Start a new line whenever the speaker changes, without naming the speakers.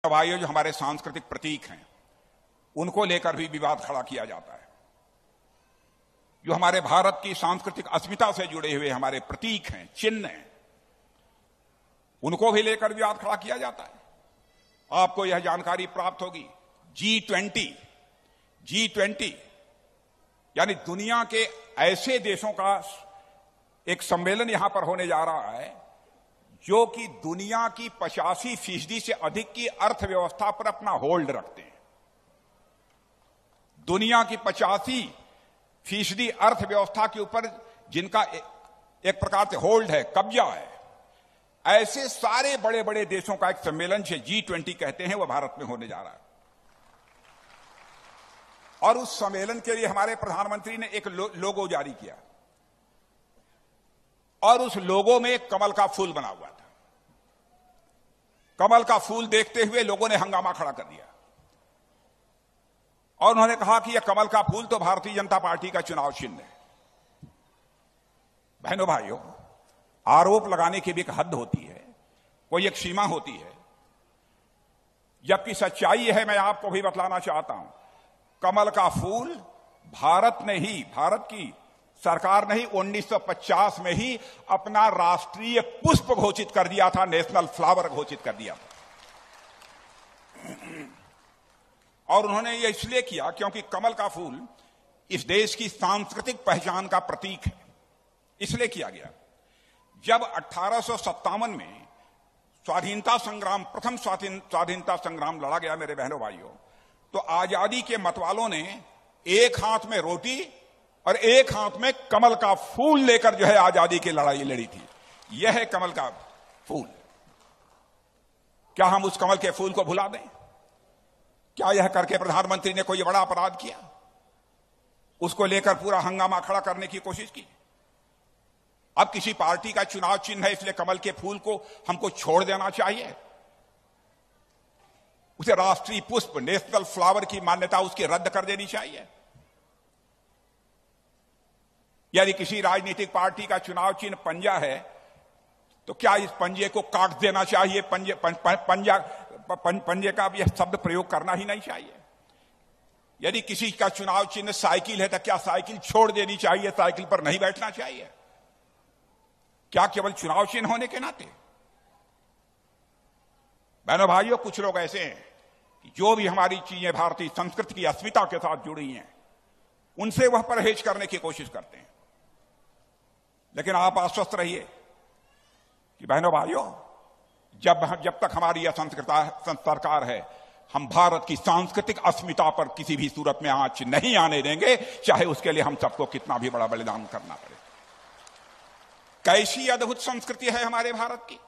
भाइयों, जो हमारे सांस्कृतिक प्रतीक हैं उनको लेकर भी विवाद खड़ा किया जाता है। जो हमारे भारत की सांस्कृतिक अस्मिता से जुड़े हुए हमारे प्रतीक हैं, चिन्ह हैं, उनको भी लेकर विवाद खड़ा किया जाता है। आपको यह जानकारी प्राप्त होगी, G20 यानी दुनिया के ऐसे देशों का एक सम्मेलन यहां पर होने जा रहा है जो कि दुनिया की 85% से अधिक की अर्थव्यवस्था पर अपना होल्ड रखते हैं। दुनिया की 85% अर्थव्यवस्था के ऊपर जिनका एक प्रकार से होल्ड है, कब्जा है, ऐसे सारे बड़े बड़े देशों का एक सम्मेलन है, G20 कहते हैं, वह भारत में होने जा रहा है। और उस सम्मेलन के लिए हमारे प्रधानमंत्री ने एक लोगो जारी किया और उस लोगो में एक कमल का फूल बना हुआ था। कमल का फूल देखते हुए लोगों ने हंगामा खड़ा कर दिया और उन्होंने कहा कि यह कमल का फूल तो भारतीय जनता पार्टी का चुनाव चिन्ह है। बहनों भाइयों, आरोप लगाने की भी एक हद होती है, कोई एक सीमा होती है, जबकि सच्चाई है, मैं आपको भी बतलाना चाहता हूं, कमल का फूल भारत की सरकार ने ही 1950 में ही अपना राष्ट्रीय पुष्प घोषित कर दिया था, नेशनल फ्लावर घोषित कर दिया था। और उन्होंने यह इसलिए किया क्योंकि कमल का फूल इस देश की सांस्कृतिक पहचान का प्रतीक है, इसलिए किया गया। जब 1857 में प्रथम स्वाधीनता संग्राम लड़ा गया मेरे बहनों भाइयों, तो आजादी के मतवालों ने एक हाथ में रोटी और एक हाथ में कमल का फूल लेकर जो है आजादी की लड़ाई लड़ी थी। यह है कमल का फूल। क्या हम उस कमल के फूल को भुला दें? क्या यह करके प्रधानमंत्री ने कोई बड़ा अपराध किया? उसको लेकर पूरा हंगामा खड़ा करने की कोशिश की। अब किसी पार्टी का चुनाव चिन्ह है, इसलिए कमल के फूल को हमको छोड़ देना चाहिए? उसे राष्ट्रीय पुष्प, नेशनल फ्लावर की मान्यता उसकी रद्द कर देनी चाहिए? यदि किसी राजनीतिक पार्टी का चुनाव चिन्ह पंजा है तो क्या इस पंजे को काट देना चाहिए? पंजे का भी शब्द प्रयोग करना ही नहीं चाहिए। यदि किसी का चुनाव चिन्ह साइकिल है तो क्या साइकिल छोड़ देनी चाहिए? साइकिल पर नहीं बैठना चाहिए? क्या केवल चुनाव चिन्ह होने के नाते? बहनों भाइयों, कुछ लोग ऐसे हैं कि जो भी हमारी चीजें भारतीय संस्कृति की अस्मिता के साथ जुड़ी हैं, उनसे वह परहेज करने की कोशिश करते हैं। लेकिन आप आश्वस्त रहिए कि बहनों भाइयों, जब तक हमारी यह सरकार है, हम भारत की सांस्कृतिक अस्मिता पर किसी भी सूरत में आंच नहीं आने देंगे, चाहे उसके लिए हम सबको कितना भी बड़ा बलिदान करना पड़े। कैसी अद्भुत संस्कृति है हमारे भारत की।